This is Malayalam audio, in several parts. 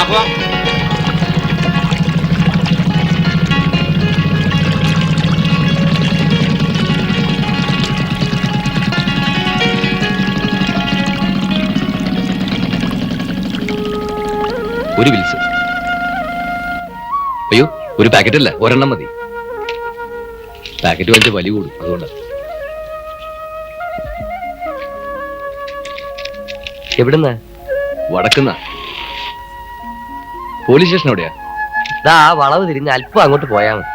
പോവാം. ഒരു വിൽസ്. അയ്യോ, ഒരു പാക്കറ്റ് അല്ല, ഒരെണ്ണം മതി. പാക്കറ്റ് വലിച്ച വലിയ കൂടും, അതുകൊണ്ടാണ്. എവിടുന്ന? വടക്കുന്ന. പോലീസ് സ്റ്റേഷൻ എവിടെയാ? ഇതാ വളവ് തിരിഞ്ഞ് അല്പം അങ്ങോട്ട് പോയാ മതി.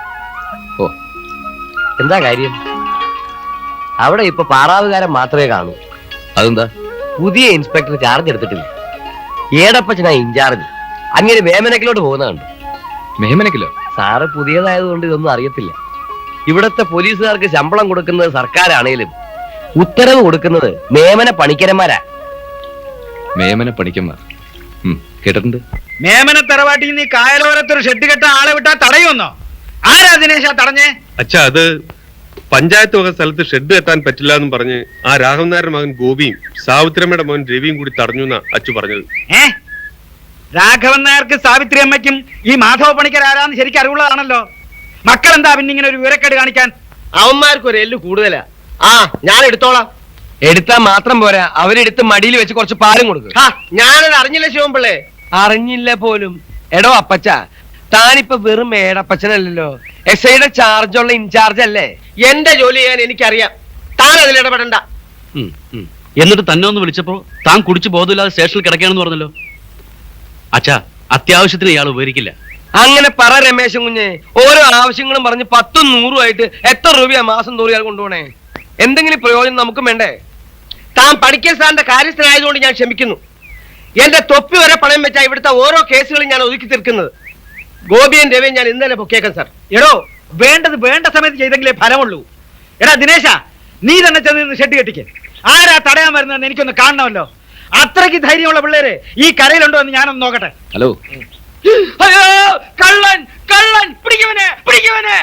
ഓ, എന്താ കാര്യം? അവിടെ ഇപ്പൊ പാറാവുകാരൻ മാത്രമേ കാണൂ. അതെന്താ? പുതിയ ഇൻസ്പെക്ടർ ചാർജ് എടുത്തിട്ടില്ല. ഏടപ്പച്ചനാ ഇൻചാർജ്. അങ്ങനെ വേമനക്കിലോട്ട് പോകുന്ന കണ്ടു. മേമനക്കിലോ? സാറ് പുതിയതായതുകൊണ്ട് ഇതൊന്നും അറിയത്തില്ല. ഇവിടത്തെ പോലീസുകാർക്ക് ശമ്പളം കൊടുക്കുന്നത് സർക്കാരാണേലും ഉത്തരവ് കൊടുക്കുന്നത് മേമന പണിക്കരന്മാരാ. മേമന പണിക്കന്മാർ കേട്ടിട്ടുണ്ട്. മേമന തറവാട്ടിൽ നിന്ന് കായലോരത്തൊരു ഷെഡ് കെട്ട ആളെ വിട്ടാ തടയുമെന്നോ? ആരാ ദിനേശ തടഞ്ഞേ? അച്ഛാ, അത് പഞ്ചായത്ത് വക സ്ഥലത്ത് ഷെഡ് കെട്ടാൻ പറ്റില്ല എന്നും പറഞ്ഞ് ആ രാഘവൻ നായരുടെ മകൻ ഗോപിയും സാവിത്രിയമ്മയുടെ മകൻ രവിയും കൂടി തടഞ്ഞു എന്നാ അച്ചു പറഞ്ഞത്. രാഘവൻ നായർക്ക് സാവിത്രി അമ്മയ്ക്കും ഈ മാധവ പണിക്കർ ആരാന്ന് ശരിക്കും അറിവുള്ളതാണല്ലോ. മക്കളെന്താ പിന്നെ ഇങ്ങനെ ഒരു വിവരക്കേട് കാണിക്കാൻ? അവന്മാർക്ക് ഒരു എല്ല് കൂടുതലാ. ഞാൻ എടുത്തോളാം. എടുത്താൽ മാത്രം പോരാ, അവരെടുത്ത് മടിയിൽ വെച്ച് കുറച്ച് പാലും കൊടുക്കും. ഞാനത് അറിഞ്ഞില്ല ശിവൻപിള്ളേ. അറിഞ്ഞില്ല പോലും. എടോ അപ്പച്ച, താനിപ്പോ വെറും ഏടപ്പച്ചനല്ലോ, SIയുടെ ചാർജുള്ള ഇൻചാർജ് അല്ലേ? എന്റെ ജോലി ചെയ്യാൻ എനിക്കറിയാം. താൻ അതിൽ ഇടപെടണ്ട. എന്നിട്ട് തന്നെ ഒന്ന് വിളിച്ചപ്പോ താൻ കുടിച്ച് ബോധമില്ലാതെ സ്റ്റേഷനിൽ കിടക്കുകയാണെന്ന് പറഞ്ഞല്ലോ. അച്ഛാ, അത്യാവശ്യത്തിന് ഇയാൾ ഉപകരിക്കില്ല. അങ്ങനെ പറ രമേശൻ കുഞ്ഞെ. ഓരോ ആവശ്യങ്ങളും പറഞ്ഞ് 10ഉം 100ഉം ആയിട്ട് എത്ര രൂപയാ മാസം തോറിയാൽ കൊണ്ടുപോണേ? എന്തെങ്കിലും പ്രയോജനം നമുക്കും വേണ്ടേ? താൻ പഠിക്കൽ സാറിന്റെ കാര്യസ്ഥനായതുകൊണ്ട് ഞാൻ ക്ഷമിക്കുന്നു. എന്റെ തൊപ്പി വരെ പണയം വെച്ചാ ഇവിടുത്തെ ഓരോ കേസുകളും ഞാൻ ഒതുക്കി തീർക്കുന്നത്. ഗോപിയും രവിയും ഞാൻ ഇന്നലെ പൊക്കേക്കാം സാർ. എടോ, വേണ്ടത് വേണ്ട സമയത്ത് ചെയ്തെങ്കിലേ ഫലമുള്ളൂ. എടാ ദിനേശ, നീ തന്നെ ചെന്ന് ഷെഡ് കെട്ടിക്ക്. ആരാ തടയാൻ വരുന്നതെന്ന് എനിക്കൊന്ന് കാണണമല്ലോ. അത്രയ്ക്ക് ധൈര്യമുള്ള പിള്ളേര് ഈ കരയിലുണ്ടോ എന്ന് ഞാനൊന്ന് നോക്കട്ടെ. ഹലോ. അയ്യോ, കള്ളൻ കള്ളൻ, പിടിക്കുവനെ പിടിക്കുവനെ.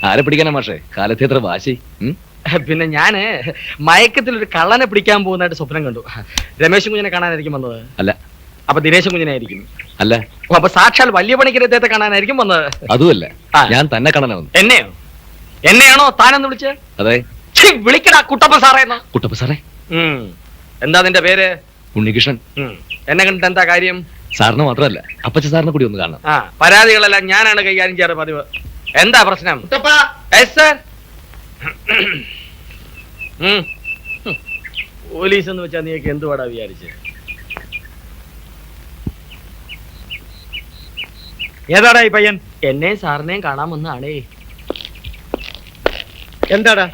ആരെ പിടിക്കാനാ മാഷേ? കാലത്തെ എത്ര വാശി. പിന്നെ ഞാന് മയക്കത്തിൽ ഒരു കള്ളനെ പിടിക്കാൻ പോകുന്നതായിട്ട് സ്വപ്നം കണ്ടു. രമേശൻ കുഞ്ഞിനെ കാണാനായിരിക്കും വന്നത്? അല്ല. അപ്പൊ ദിനേശൻ കുഞ്ഞിനായിരിക്കും? അല്ല. അപ്പൊ സാക്ഷാൽ വലിയ പണിക്കർ അദ്ദേഹത്തെ കാണാനായിരിക്കും വന്നത്? അതുമല്ല, ഞാൻ തന്നെ കാണാനാ വന്നു. എന്നെയോ? എന്നെയാണോ താനെന്ന് വിളിച്ച്? അതെ. വിളിക്കടാ കുട്ടപ്പ സാറേ. കുട്ടപ്പ സാറേ. എന്താ നിന്റെ പേര്? ഉണ്ണികൃഷ്ണൻ. എന്നെ കണ്ടിട്ട് എന്താ കാര്യം? സാറിന് മാത്രമല്ല, അപ്പച്ച സാറിനെ കൂടി ഒന്ന് കാണാം. പരാതികളെല്ലാം ഞാനാണ് കൈകാര്യം ചെയ്യാറ് പതിവ്. എന്താ പ്രശ്നം? പോലീസ് എന്ന് വെച്ചാ നീക്ക് എന്തുവാടാ വിചാരിച്ച്? ഏതാടാ ഈ പയ്യൻ? എന്നെയും സാറിനെയും കാണാൻ വന്നാണേ. എന്താടാ,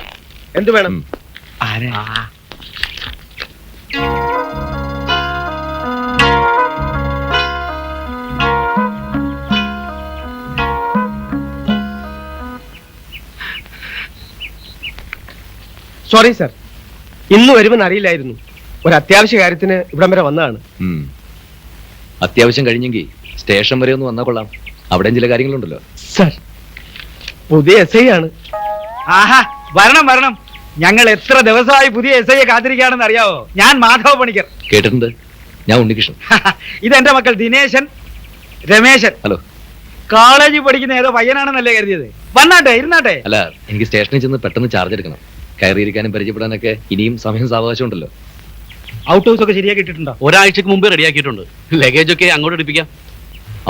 എന്ത് വേണം? സോറി സർ, ഇന്ന് വരുമെന്ന് അറിയില്ലായിരുന്നു. ഒരു അത്യാവശ്യ കാര്യത്തിന് ഇവിടം വരെ വന്നതാണ്. അത്യാവശ്യം കഴിഞ്ഞെങ്കിൽ സ്റ്റേഷൻ വരെ ഒന്ന് വന്നാൽ കൊള്ളാം. അവിടെയും ചില കാര്യങ്ങളുണ്ടല്ലോ. സർ, പുതിയ SI ആണ്. ആഹാ, വരണം വരണം. ഞങ്ങൾ എത്ര ദിവസമായി പുതിയ SIയെ കാത്തിരിക്കുകയാണെന്ന് അറിയാവോ? ഞാൻ മാധവ പണിക്കർ. കേട്ടിട്ടുണ്ട്. ഞാൻ ഉണ്ണികൃഷ്ണൻ. ഇതെന്റെ മക്കൾ ദിനേശൻ, രമേശൻ. ഹലോ. കോളേജിൽ പഠിക്കുന്ന ഏതോ പയ്യനാണെന്നല്ലേ കരുതിയത്? വന്നാട്ടെ, ഇരുന്നാട്ടെ. അല്ല, എനിക്ക് സ്റ്റേഷനിൽ ചെന്ന് പെട്ടെന്ന് ചാർജ് എടുക്കണം. കയറിയിരിക്കാനും പരിചയപ്പെടാനൊക്കെ ഇനിയും സമയം സാവകാശം ഉണ്ടല്ലോ. ഔട്ട് ഹൗസ് ഒക്കെ ശരിയാക്കി ഇട്ടിട്ടുണ്ടോ? ഒരാഴ്ചക്ക് മുമ്പേ റെഡിയാക്കിയിട്ടുണ്ട്. ലഗേജ് ഒക്കെ അങ്ങോട്ട് എടുപ്പിക്കാം.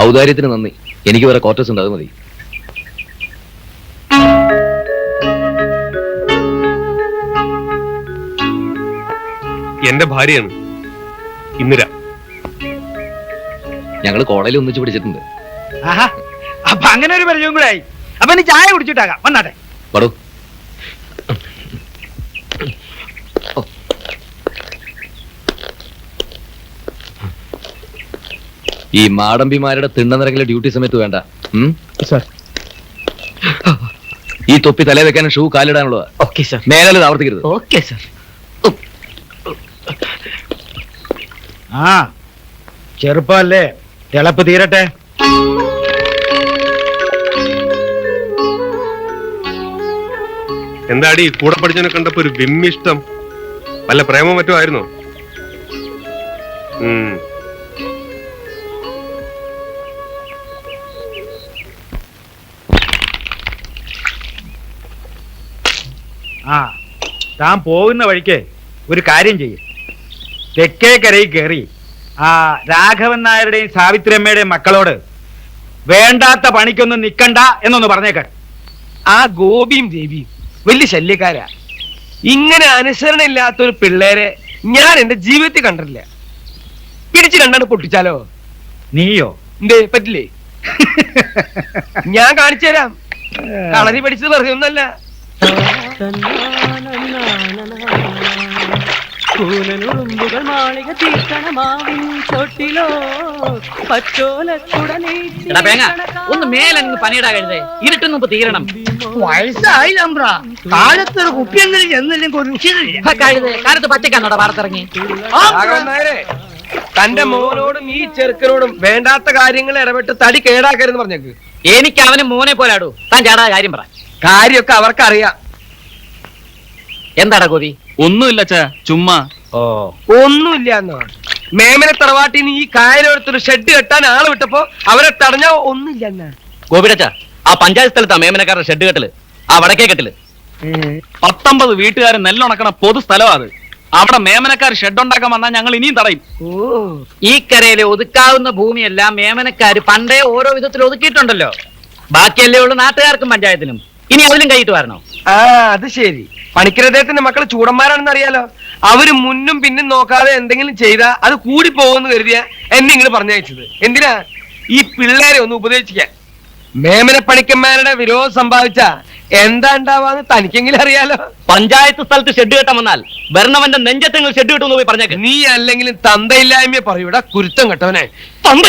ഔദാര്യത്തിന് നന്ദി. എനിക്ക് വേറെ ക്വാർട്ടേഴ്സ് ഉണ്ട്, അത് മതി. എന്റെ ഭാര്യയാണ് ഇന്ദിര. ഞങ്ങള് കോളേജിൽ ഒന്നിച്ച് പഠിച്ചിട്ടുണ്ട്. ആഹാ, അപ്പൊ അങ്ങനെ ഒരു പരിചയം കൂടെ ആയി. അപ്പൊ നീ ചായ കുടിച്ചിട്ടാകാം. വന്നാട്ടെ. പടൂ. ഈ മാടമ്പിമാരുടെ തിണ്ണനിറങ്ങിലെ ഡ്യൂട്ടി സമയത്ത് വേണ്ട. ഈ തൊപ്പി തലേ വെക്കാനും ഷൂ കാലിടാനുള്ളതാ. Okay sir. മേലെ ആവർത്തിക്കരുത്. Okay sir. ആ, ചെറുപ്പല്ലേ, തിളപ്പ് തീരട്ടെ. എന്താടി കൂടെ പഠിച്ചവനെ കണ്ടപ്പോ ഒരു വിമ്മിഷ്ടം? വല്ല പ്രേമം മറ്റോ ആയിരുന്നോ? ആ താൻ പോകുന്ന വഴിക്ക് ഒരു കാര്യം ചെയ്യും. തെക്കേക്കരയിൽ കയറി ആ രാഘവൻ നായരുടെയും സാവിത്രിയമ്മയുടെയും മക്കളോട് വേണ്ടാത്ത പണിക്കൊന്നും നിക്കണ്ട എന്നൊന്ന് പറഞ്ഞേക്കാൻ. ആ ഗോപിയും ദേവിയും വലിയ ശല്യക്കാരാ. ഇങ്ങനെ അനുസരണ ഇല്ലാത്തൊരു പിള്ളേരെ ഞാൻ എന്റെ ജീവിതത്തിൽ കണ്ടിട്ടില്ല. പിടിച്ചു കണ്ടാണ് പൊട്ടിച്ചാലോ? നീയോ? എന്തേ പറ്റില്ലേ? ഞാൻ കാണിച്ചു തരാം. കളരി പഠിച്ചത് വെറുതെ ഒന്നല്ല. കൂനനുറുമ്പുകൾ മാളിക തീക്കണമാവിൻ ചോട്ടിലോ ഒന്ന് മേലങ്ങ് പണിയിടാ കഴുതേ, ഇരുട്ടും തീരണം. വയസ്സായി നമ്പ്ര, കാലത്തൊരു കുപ്പിയെങ്കിലും ചെന്നില്ലെങ്കിൽ ഒരു രുചിയില്ല. കാലത്ത് പച്ചക്കാന്നോടാ വാർത്തിറങ്ങി. രാഘവൻ നായരെ, തന്റെ മോനോടും ഈ ചെറുക്കനോടും വേണ്ടാത്ത കാര്യങ്ങൾ ഇടപെട്ട് തടി കേടാക്കരുന്ന് പറഞ്ഞേക്ക്. എനിക്ക് അവന് മോനെ പോലാടൂ. താൻ ചാടാ കാര്യം പറ. കാര്യമൊക്കെ അവർക്കറിയാം. എന്താടാ ഗോപി? ഒന്നുമില്ല അച്ഛാ, ചുമ്മാ. ഓ, ഒന്നുമില്ല എന്നോ. മേമനെ തറവാട്ടിൽ നിന്ന് ഈ കായലോടത്തൊരു ഷെഡ് കെട്ടാൻ ആള് വിട്ടപ്പോ അവരെ തടഞ്ഞാ ഒന്നുമില്ല എന്നാ. ഗോപിടച്ചാ, ആ പഞ്ചായത്ത് സ്ഥലത്താ മേമനക്കാരുടെ ഷെഡ് കെട്ടല്, ആ വടക്കേ കെട്ടല്. 19 വീട്ടുകാരൻ നെല്ലുണക്കണ പൊതു സ്ഥലമാ അത്. അവിടെ മേമനക്കാർ ഷെഡ് ഉണ്ടാക്കാൻ വന്നാൽ ഞങ്ങൾ ഇനിയും തടയും. ഈ കരയിലെ ഒതുക്കാവുന്ന ഭൂമിയെല്ലാം മേമനക്കാര് പണ്ടേ ഓരോ വിധത്തിൽ ഒതുക്കിയിട്ടുണ്ടല്ലോ. ബാക്കിയല്ലേ ഉള്ളു നാട്ടുകാർക്കും പഞ്ചായത്തിനും. ഇനി അതിലും കൈയിട്ട് വരണോ? ആ, അത് ശരി. പണിക്കരദ്ദേഹത്തിന്റെ മക്കള് ചൂടന്മാരാണെന്ന് അറിയാലോ. അവര് മുന്നും പിന്നും നോക്കാതെ എന്തെങ്കിലും ചെയ്താ അത് കൂടി പോകുമെന്ന് കരുതിയ എന്നെ ഇങ്ങനെ പറഞ്ഞയച്ചത്. എന്തിനാ? ഈ പിള്ളേരെ ഒന്ന് ഉപദേശിക്കാൻ. മേമന പണിക്കന്മാരുടെ വിരോധം സംഭാവിച്ച എന്താ ഉണ്ടാവാന്ന് തനിക്കെങ്കിലും അറിയാലോ. പഞ്ചായത്ത് സ്ഥലത്ത് ഷെഡ് കെട്ടാൻ വന്നാൽ ഭരണവന്റെ നെഞ്ചത്തെങ്ങൾ ഷെഡ് കിട്ടുമെന്ന് പോയി പറഞ്ഞേക്ക്. നീ അല്ലെങ്കിലും തന്തയില്ലായ്മയെ പറയൂടാ കുരുത്തം കെട്ടവനെ. തന്ത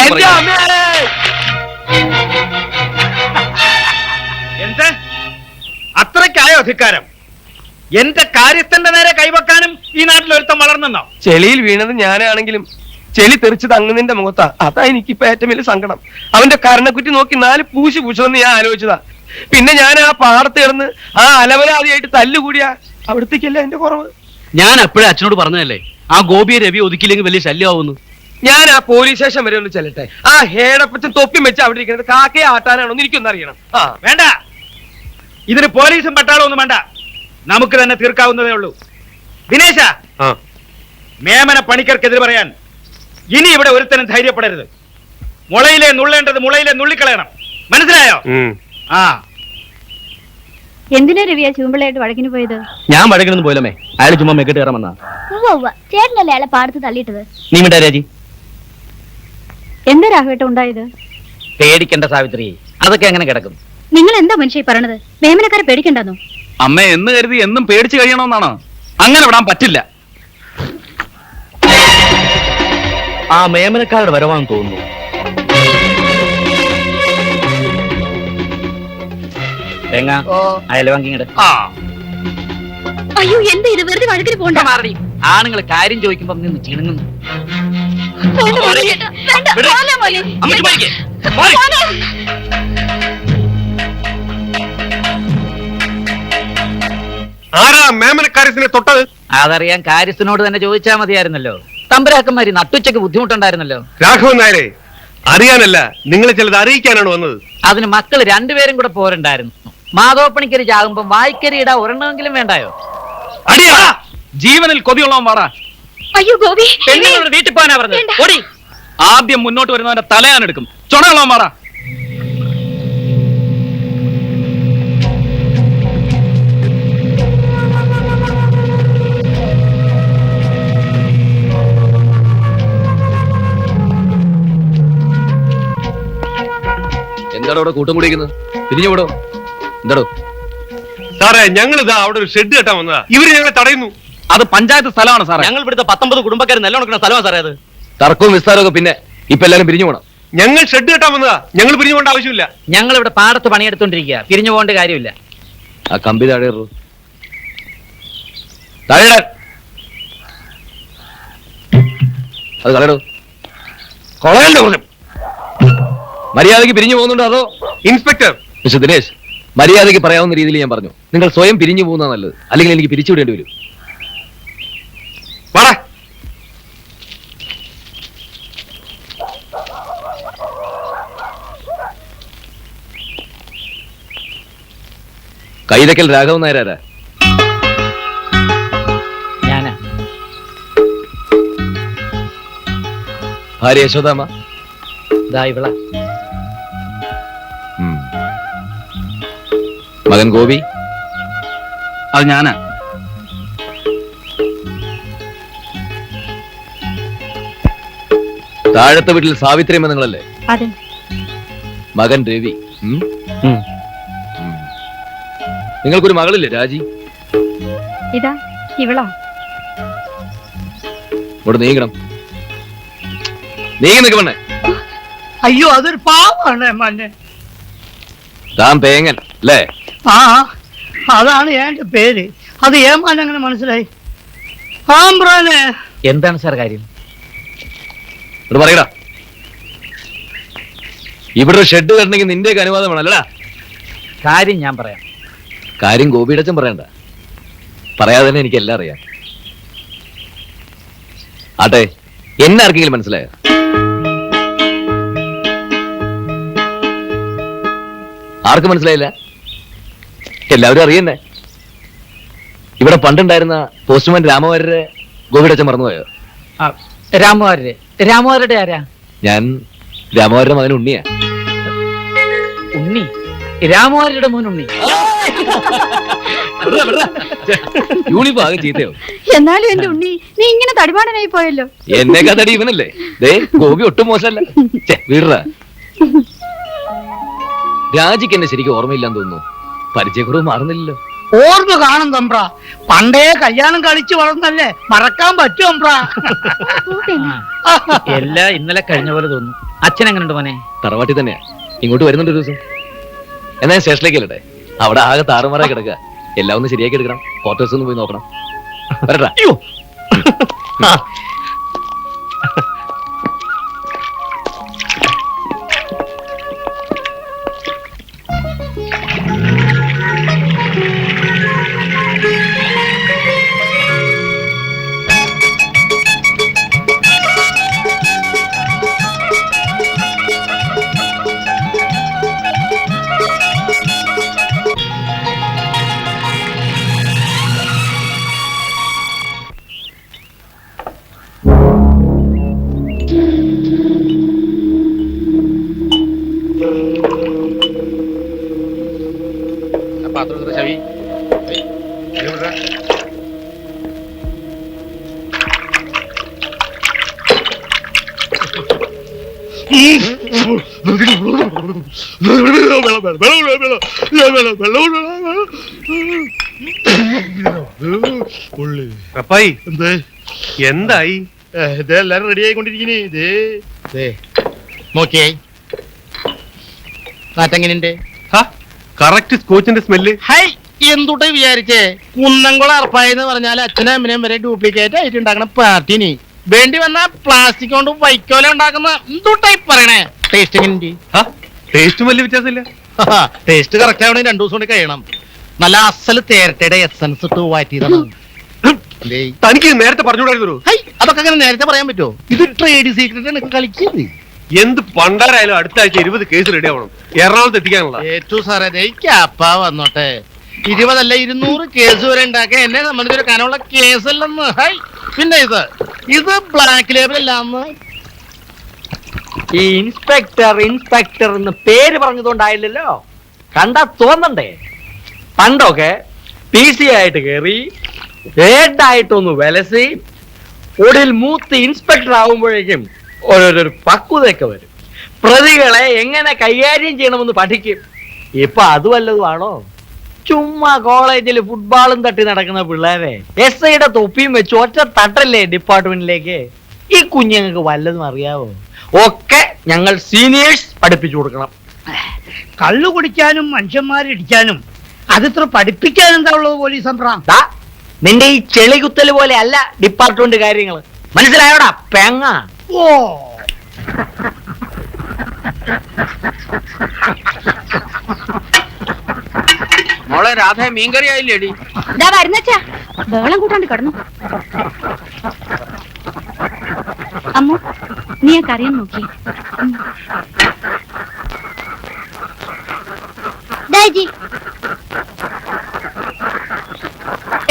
എന്ത് അത്രയ്ക്കായോ അധികാരം? എന്റെ കാര്യത്തിന്റെ നേരെ കൈവെക്കാനും ഈ നാട്ടിൽ ഒരുത്തം വളർന്നെന്നോ? ചെളിയിൽ വീണത് ഞാനാണെങ്കിലും ചെളി തെറിച്ചത് അങ്ങനിന്റെ മുഖത്താ. അതാ എനിക്കിപ്പോ ഏറ്റവും വലിയ സങ്കടം. അവന്റെ കരണക്കുറ്റി നോക്കി 4 പൂശി പൂശണമെന്ന് ഞാൻ ആലോചിച്ചതാ. പിന്നെ ഞാൻ ആ പാടത്ത് കിടന്ന് ആ അലവലാതിയായിട്ട് തല്ലുകൂടിയാ അവിടത്തേക്കല്ല എന്റെ കുറവ്. ഞാൻ അപ്പോഴേ അച്ഛനോട് പറഞ്ഞതല്ലേ, ആ ഗോപിയെ രവി ഒതുക്കില്ലെങ്കിൽ വലിയ ശല്യമാവുന്നു. ഞാൻ ആ പോലീസ് സ്റ്റേഷൻ വരെ ഒന്ന് ചെല്ലട്ടെ. ആ ഹേടപ്പച്ചും തൊപ്പി വെച്ച് അവിടെ ഇരിക്കുന്നത് കാക്കയെ ആട്ടാനാണോ എന്ന് എനിക്കൊന്നും അറിയണം. ആ വേണ്ട, ഇതിന് പോലീസും പട്ടാളവും ഒന്നും വേണ്ട. നമുക്ക് തന്നെ തീർക്കാവുന്നതേ ഉള്ളൂ. ദിനേശ, ആ മേമന പണിക്കർക്കെതിരെ പറയാൻ ഇനി ഇവിടെ ഒരുത്തനും ധൈര്യപ്പെടരുത്. മുളയിലെ നുള്ളേണ്ടത് മുളയിലെ നുള്ളിക്കളയണം. മനസ്സിലായോ? ആ, എന്തിനാ രവിയ ചൂമ്പിളായിട്ട് വഴക്കിന് പോയത്? ഞാൻ വഴക്കിനൊന്നും പോയില്ലമ്മേ, അയാൾ ചുമ്മാ മെക്കിട്ട് കയറാൻ വന്നാ. ചേട്ടനല്ലേ അയാളെ പാടത്ത് തള്ളിയിട്ടത്? നീ മിണ്ടാ രാജി. എന്താ രാഘവേട്ടം ഉണ്ടായത്? പേടിക്കണ്ട സാവിത്രി, അതൊക്കെ എങ്ങനെ കിടക്കും. നിങ്ങൾ എന്താ മനുഷ്യ പറയണത്? മേമനക്കാരെ പേടിക്കണ്ടെന്നോ? അമ്മ എന്ന് കരുതി എന്നും പേടിച്ചു കഴിയണമെന്നാണോ? അങ്ങനെ വിടാൻ പറ്റില്ല. ആ മേമനക്കാരുടെ വരവാന്ന് തോന്നുന്നു. തേങ്ങ അയൽവാങ്ങിങ്ങട്. അയ്യോ, എന്താ ഇത്? വെറുതെ വഴക്കിന് പോണ്ട. മാറി. ആണുങ്ങൾ കാര്യം ചോദിക്കുമ്പോ നിന്ന് ചിണുങ്ങുന്നു. വേണ്ട, മോനെ ചേട്ടാ, വേണ്ട. വിട്. പോകാം മോനെ. അമ്മച്ചി മാറിക്ക്. മാറി. മോനെ. ആരാ മേമനക്കാര്യത്തിനെ തൊട്ടത്? അതറിയാൻ കാര്യസ്ഥനോട് തന്നെ ചോദിച്ചാ മതിയായിരുന്നല്ലോ. തമ്പുരാക്കന്മാരി നട്ടുച്ചയ്ക്ക് ബുദ്ധിമുട്ടുണ്ടായിരുന്നല്ലോ. രാഘവൻ നായരെ, അറിയാനല്ല, നിങ്ങളെ ചിലത് അറിയിക്കാനാണ് വന്നത്. അതിന് മക്കള് രണ്ടുപേരും കൂടെ പോരണ്ടായിരുന്നു. മാധവപ്പണിക്കര് ചാകുമ്പോ വായിക്കരിയിടാ ഒരെണ്ണമെങ്കിലും വേണ്ടായോ? അടിയാ, ജീവനിൽ കൊതിയുള്ളവൻ വാടാ. അയ്യോ ഗോപി, പെണ്ണുങ്ങളുടെ വീട്ടിൽ പോകാനാ പറഞ്ഞത്. ഓടി. ആദ്യം മുന്നോട്ട് വരുന്നവന്റെ തലയാനെടുക്കും. ചുണയുള്ളവൻ വാടാ. എന്താടോ ഇവിടെ കൂട്ടം കൂടിയിരിക്കുന്നത്? തിരിഞ്ഞു വിടോ. എന്താടോ? സാറേ, ഞങ്ങൾ ഇതാ അവിടെ ഒരു ഷെഡ് കെട്ടാൻ വന്നതാ. ഇവര് ഞങ്ങളെ തടയുന്നു. അത് പഞ്ചായത്ത് സ്ഥലമാണ് സാറേ. ഞങ്ങൾ ഇവിടുത്തെ 19 കുടുംബക്കാർ നെല്ലുണക്കുന്ന സ്ഥലമാണ് സാറേ അത്. തർക്കവും വിസ്താരമൊക്കെ പിന്നെ. ഇപ്പൊ എല്ലാരും പിരിഞ്ഞു പോണം. ഞങ്ങൾ ഷെഡ് കെട്ടാൻ വന്നതാ. ഞങ്ങൾ പിരിഞ്ഞു പോകേണ്ട ആവശ്യമില്ല. ഞങ്ങൾ ഇവിടെ പാടത്ത് പണിയെടുത്തോണ്ടിരിക്കുക. പിരിഞ്ഞു പോകേണ്ട കാര്യമില്ല. ആ കമ്പി താഴെ താഴെ അത് കളയടോ. കൊളയണ്ട കുറച്ചും. മര്യാദയ്ക്ക് പിരിഞ്ഞു പോകുന്നുണ്ടോ അതോ? ഇൻസ്പെക്ടർ, മിസ്റ്റർ ദിനേശ്, മര്യാദയ്ക്ക് പറയാവുന്ന രീതിയിൽ ഞാൻ പറഞ്ഞു. നിങ്ങൾ സ്വയം പിരിഞ്ഞു പോകുന്ന നല്ലത്, അല്ലെങ്കിൽ എനിക്ക് പിരിച്ചുവിടേണ്ടി വരും. വാടാ. കൈതക്കൽ രാഘവൻ നായരാരാ? ഭാര്യ യശോദാമ്മ ഇതാ ഇവള. മകൻ ഗോപി അത് ഞാനാ. താഴത്തെ വീട്ടിൽ സാവിത്രിയമ്മ നിങ്ങളല്ലേ? അതെ. മകൻ രവി. നിങ്ങൾക്കൊരു മകളില്ലേ രാജി? ഇതാ ഇവളാ. ഇവിടെ നീങ്ങണം. നീങ്ങി നിൽക്കണേ. അയ്യോ അതൊരു പാവാണ് ഏമാനെ. താൻ പേങ്ങൻ അല്ലേ? ആ അതാണ് എന്റെ പേര്. അത് ഏമാൻ അങ്ങനെ മനസ്സിലായി? ആമ്പ്രാനെ. എന്താണ് സാർ കാര്യം? ഇവിടെ പറയടാ. ഇവിടെ ഒരു ഷെഡ് കെട്ടണമെങ്കിൽ നിന്റെയൊക്കെ അനുവാദം വേണം അല്ലടാ? കാര്യം ഞാൻ പറയാം. കാര്യം ഗോപിയുടെ അച്ഛൻ പറയണ്ട. പറയാതെ തന്നെ എനിക്ക് എല്ലാം അറിയാം. ആട്ടെ, എന്നെ ആർക്കെങ്കിലും മനസ്സിലായോ? ആർക്കും മനസ്സിലായില്ല? എല്ലാവരും അറിയണ്ടേ? ഇവിടെ പണ്ടുണ്ടായിരുന്ന പോസ്റ്റ്മാൻ രാമവാര്യരെ ഗോപിയുടെ അച്ഛൻ മറന്നുപോയോ? രാമവാരുടെ ആരാ? ഞാൻ രാമവാര്യരുടെ മകൻ ഉണ്ണിയാ. ഉണ്ണി? രാമവാരുടെ മോൻ ഉണ്ണി? യൂണിഫോം ആകെ ചീത്തയോ? എന്നാലും എന്റെ ഉണ്ണി, നീ ഇങ്ങനെ തടിപാടനായി പോയല്ലോ. എന്നെക്കാ തടി ഇവനല്ലേ? ദേ ഗോപി ഒട്ടും മോശമല്ല. വീടറാ. രാജിക്ക് എന്നെ ശരിക്കും ഓർമ്മയില്ലാന്ന് തോന്നുന്നു. പരിചയക്കുറവ് മാറുന്നില്ലല്ലോ. ഓർമ്മ കാണും തമ്പ്ര. പണ്ടേ കല്യാണം കളിച്ചു വളർന്നല്ലേ, മറക്കാൻ പറ്റും തമ്പ്ര. എല്ലാം ഇന്നലെ കഴിഞ്ഞ പോലെ തോന്നുന്നു. അച്ഛൻ എങ്ങനെയുണ്ട് മോനെ? തറവാട്ടി തന്നെയാ. ഇങ്ങോട്ട് വരുന്നുണ്ട് ഒരു ദിവസം. എന്നാ സ്റ്റേഷനിലേക്ക് അല്ലട്ടെ? അവിടെ ആകെ താറുമാറായി കിടക്കുക. എല്ലാം ഒന്ന് ശരിയാക്കി എടുക്കണം. ക്വാർട്ടേഴ്സ് ഒന്ന് പോയി നോക്കണം. വരട്ടാ. അപ്പായി എന്തായി? എല്ലാരും റെഡി ആയിക്കൊണ്ടിരിക്കുന്നേ. നോക്കിയേ നാറ്റെങ്ങനെയുണ്ട്? കറക്റ്റ് സ്കോച്ചിന്റെ സ്മെല്ല്. ഹൈ, എന്തുട്ട് വിചാരിച്ചേ? കുന്നംകുളം അർപ്പായെന്ന് പറഞ്ഞാൽ അച്ഛനും അമ്മനും വരെ ഡ്യൂപ്ലിക്കേറ്റ് ആയിട്ട് ഉണ്ടാക്കണ പാർട്ടിനി വേണ്ടി വന്ന പ്ലാസ്റ്റിക് കൊണ്ട് വൈക്കോല ഉണ്ടാക്കുന്ന എന്തുട്ടായി പറയണേ? ടേസ്റ്റ് എങ്ങനെയുണ്ട്? ടേസ്റ്റ് വലിയ വ്യത്യാസമില്ല. ടേസ്റ്റ് കറക്റ്റ് ആവണേ 2 ദിവസം കൊണ്ട് കഴിയണം. നല്ല അസല് തേരട്ടയുടെ എസൻസ് ഇട്ട് വാറ്റിയതാണ്. തനിക്ക് നേരത്തെ പറഞ്ഞുകൂടായിരുന്നു. ഹൈ, അതൊക്കെ അങ്ങനെ നേരത്തെ പറയാൻ പറ്റുമോ? ഇത് ട്രേഡ് സീക്രട്ട് ആണ് കളിക്കുന്നത്. എന്ത് പണ്ടാരായാലും അടുത്ത ആഴ്ച 20 കേസ് റെഡി ആവണം. എറണാകുളത്ത് എത്തിക്കാനുള്ള. ഏറ്റവും സാറേ ക്യാപ്പാ വന്നോട്ടെ. 20 അല്ല 200 കേസ് വരെ ഉണ്ടാക്കാൻ എന്നെ സംബന്ധിച്ചൊരു കാനുള്ള കേസല്ലെന്ന്. ഹൈ, പിന്നെ ഇത് ബ്ലാക്ക് ലേബൽ അല്ലാന്ന്. ഈ ഇൻസ്പെക്ടർ എന്ന് പേര് പറഞ്ഞതുകൊണ്ടായില്ലല്ലോ. കണ്ടാ തോന്നണ്ടേ? പണ്ടൊക്കെ PC ആയിട്ട് കയറി ഹെഡായിട്ടൊന്ന് വിലസി ഒടുവിൽ മൂത്ത് ഇൻസ്പെക്ടർ ആവുമ്പോഴേക്കും ഓരോരോ പക്വതയൊക്കെ വരും. പ്രതികളെ എങ്ങനെ കൈകാര്യം ചെയ്യണമെന്ന് പഠിക്കും. ഇപ്പൊ അത് വല്ലതുമാണോ? ചുമ്മാ കോളേജിൽ ഫുട്ബോളും തട്ടി നടക്കുന്ന പിള്ളേരെ SIയുടെ തൊപ്പിയും വെച്ച് ഒറ്റ തട്ടല്ലേ ഡിപ്പാർട്ട്മെന്റിലേക്ക്. ഈ കുഞ്ഞുങ്ങൾക്ക് വല്ലതും അറിയാവോ? ഒക്കെ ഞങ്ങൾ സീനിയേഴ്സ് പഠിപ്പിച്ചു കൊടുക്കണം. കള്ളു കുടിക്കാനും മനുഷ്യന്മാരിടിക്കാനും അതിത്ര പഠിപ്പിക്കാൻ എന്താ ഉള്ളത് പോലീസ് അമ്പ്ര? നിന്റെ ഈ ചെളികുത്തല് പോലെ അല്ല ഡിപ്പാർട്ട്മെന്റ് കാര്യങ്ങൾ. മനസ്സിലായോടാ പെങ്ങ? ഓ, മോളെ രാധ മീൻകറി ആയില്ലേടി? ഇതാ വരുന്നച്ചാ, ബഹളം കൂട്ടാണ്ട് കിടന്നു. അമ്മ, നീ ആ കറിയാൻ നോക്കി.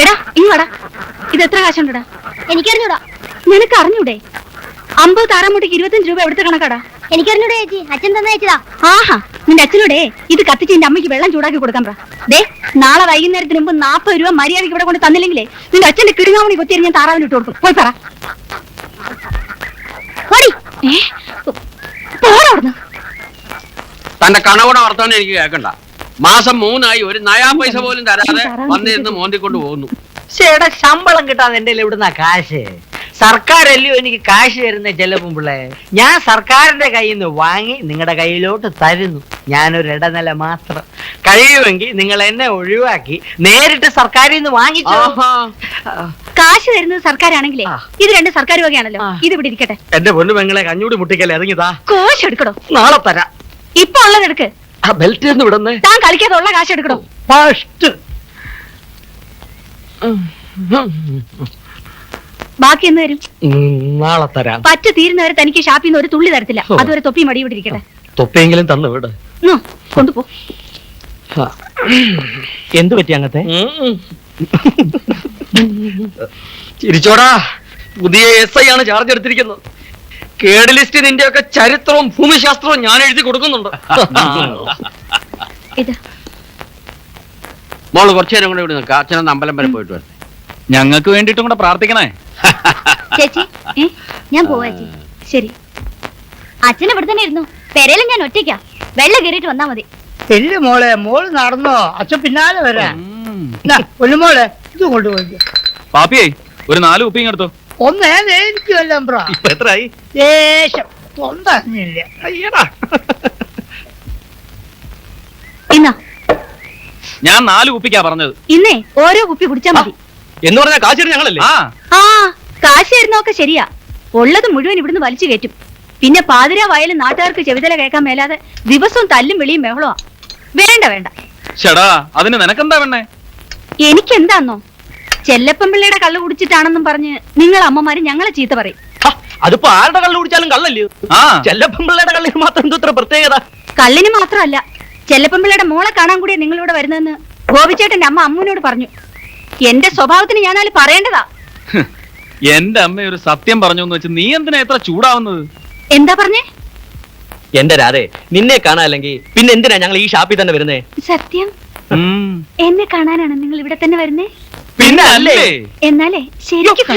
എടാ ഇങ്ങടാ. ഇത് എത്ര കാശുണ്ടടാ? എനിക്കറിഞ്ഞൂടാ. നിനക്ക് അറിഞ്ഞൂടെ? 50 താറാമുട്ടിക്ക് 25 രൂപ എവിടുത്തെ കണക്കാടാ? എനിക്കറിഞ്ഞൂടെ ചേച്ചി, അച്ഛൻ തന്നെ അയച്ചതാ. ആഹാ, നിന്റെ അച്ഛനോടെ ഇത് കത്തിച്ച് നിന്റെ അമ്മയ്ക്ക് വെള്ളം ചൂടാക്കി കൊടുക്കാൻ പറ. ദേ, നാളെ വൈകുന്നേരത്തിന് മുമ്പ് 40 രൂപ മര്യാദയ്ക്ക് ഇവിടെ കൊണ്ട് തന്നില്ലെങ്കിലേ നിന്റെ അച്ഛന്റെ കിടുങ്ങാമണി കൊത്തിയാൽ ഞാൻ താറാവിന് ഇട്ട് കൊടുക്കും. പോയി പറ. ഓടി. പോടാ അവിടുന്ന്. തന്റെ കണകുണ വർത്തമാനം എനിക്ക് കേൾക്കണ്ട. മാസം 3 ആയി ഒരു നയാ പൈസ പോലും തരാതെ വന്നിരുന്ന് മോന്തിക്കൊണ്ട് പോകുന്നു. ചേട്ടാ, ശമ്പളം കിട്ടാതെ എന്റെ എവിടുന്നാ കാശ്? സർക്കാരല്ലയോ എനിക്ക് കാശ് തരുന്ന ചെലപ്പം പിള്ളേ. ഞാൻ സർക്കാരിന്റെ കയ്യിൽ നിന്ന് വാങ്ങി നിങ്ങളുടെ കയ്യിലോട്ട് തരുന്നു. ഞാനൊരു ഇടനില മാത്രം. കഴിയുമെങ്കിൽ നിങ്ങൾ എന്നെ ഒഴിവാക്കി നേരിട്ട് സർക്കാരിൽ നിന്ന് വാങ്ങിച്ചോ. കാശ് തരുന്നത് സർക്കാരാണെങ്കിലേ ഇത് 2 സർക്കാർ വകയാണല്ലോ. ഇത് ഇവിടെ ഇരിക്കട്ടെ. എന്റെ പൊന്നു പെങ്ങളെ കഞ്ഞൂടി മുട്ടിക്കല്ലേ, ഇറങ്ങിതാ. കോശ് എടുക്കടോ. നാളെ തരാം. ഇപ്പൊ ഉള്ളത് എടുക്ക്. ആ ബെൽറ്റ് ഒന്ന് വിടുന്നേ. താൻ കളിക്കാതെ ഉള്ള കാശ് എടുക്കടോ. ഫസ്റ്റ് ബാക്കി എന്ന് വരും. നാളെ തരാം. പറ്റ തീരുന്നവരെ തനിക്ക് ഷാപ്പിൽ നിന്ന് ഒരു തുള്ളി തരത്തില്ല. അതുവരെ തൊപ്പി മടി ഇവിടെ ഇരിക്കട്ടെ. തൊപ്പിയെങ്കിലും തന്നു വിട്. കൊണ്ടുപോ. എന്തു പറ്റി അങ്ങത്തെ? ചിരിച്ചോടാ. പുതിയ SI ആണ് ചാർജ് എടുത്തിരിക്കുന്നത്. കേഡ് ലിസ്റ്റ് നിന്റെയൊക്കെ ചരിത്രവും ഭൂമിശാസ്ത്രവും ഞാൻ എഴുതി കൊടുക്കുന്നുണ്ട്. ഇത് മോള് കുറച്ചു നേരം കൂടെ ഇവിടെ നിൽക്കുക. അച്ഛനൊന്ന് അമ്പലം വരെ പോയിട്ട് വരട്ടെ. ഞങ്ങൾക്ക് വേണ്ടിയിട്ടും കൂടെ പ്രാർത്ഥിക്കണേ. ചേച്ചി, ഞാൻ പോവാ ചേച്ചി. ശരി. അച്ഛൻ ഇവിടെ തന്നെ ഇരുന്നു. പെരയിലും ഞാൻ ഒറ്റയ്ക്കാ. വെള്ളം കയറിയിട്ട് വന്നാ മതി. ഇല്ല മോളെ, മോള് നടന്നോ, അച്ഛൻ പിന്നാലെ വരാം. പൊന്നുമോളെ, ഇത് കൊണ്ടുപോയി. പാപ്പിയേ, ഒരു 4 ഉപ്പിയും എടുത്തോ. ഒന്ന് എനിക്കുമല്ലോ ബ്രാ. ഇപ്പൊ എത്രയായി? ദേശം ഒന്നറിഞ്ഞില്ല. അയ്യടാ, ഇന്നാ ഞാൻ 4 കുപ്പിക്കാ പറഞ്ഞത്. ഇന്നേ ഓരോ കുപ്പി കുടിച്ചാ മതി. എന്ന് പറഞ്ഞാൽ കാശ് ഞങ്ങളല്ലേ? ആ, കാശ് തരുന്നൊക്കെ ശരിയാ. ഉള്ളത് മുഴുവൻ ഇവിടുന്ന് വലിച്ചു കയറ്റും. പിന്നെ പാതിരാ വയലും നാട്ടുകാർക്ക് ചെവിതല കേൾക്കാൻ മേലാതെ ദിവസവും തല്ലും വിളിയും ബഹളമാ. വേണ്ട വേണ്ട. ചേടാ, അതിന് നിനക്കെന്താ വേണ്ടേ? എനിക്കെന്താന്നോ, ചെല്ലപ്പൻ പിള്ളയുടെ കള്ളു കുടിച്ചിട്ടാണെന്നും പറഞ്ഞ് നിങ്ങൾ അമ്മമാര് ഞങ്ങളെ ചീത്ത പറയും. അതിപ്പോ ആരുടെ കള്ളു കുടിച്ചാലും കള്ളല്ലയോ? ചെല്ലപ്പൻ പിള്ളയുടെ കള്ളിന് മാത്രം എന്തോ പ്രത്യേകത? കള്ളിന് മാത്രമല്ല, ചെല്ലപ്പൻ പിള്ളയുടെ മോളെ കാണാൻ കൂടിയാ നിങ്ങളിവിടെ വരുന്നതെന്ന് ഗോപിച്ചേട്ടന്റെ അമ്മ അമ്മൂനോട് പറഞ്ഞു. എന്റെ സ്വഭാവത്തിന് ഞാനാല് പറയേണ്ടതാ. എന്റെ അമ്മ ഒരു സത്യം പറഞ്ഞു എന്ന് വെച്ച് നീ എന്തിനാ എത്ര ചൂടാവുന്നത്? എന്താ പറഞ്ഞേ? എന്റെ രാധേ, നിന്നെ കാണാല്ലെങ്കിൽ പിന്നെ എന്തിനാ ഞങ്ങൾ ഈ ഷാപ്പിൽ തന്നെ വരുന്നേ? സത്യം, എന്നെ കാണാനാണ് നിങ്ങൾ ഇവിടെ തന്നെ വരുന്നേ? പിന്നെ അല്ലേ? എന്നാലേ ശരിക്കും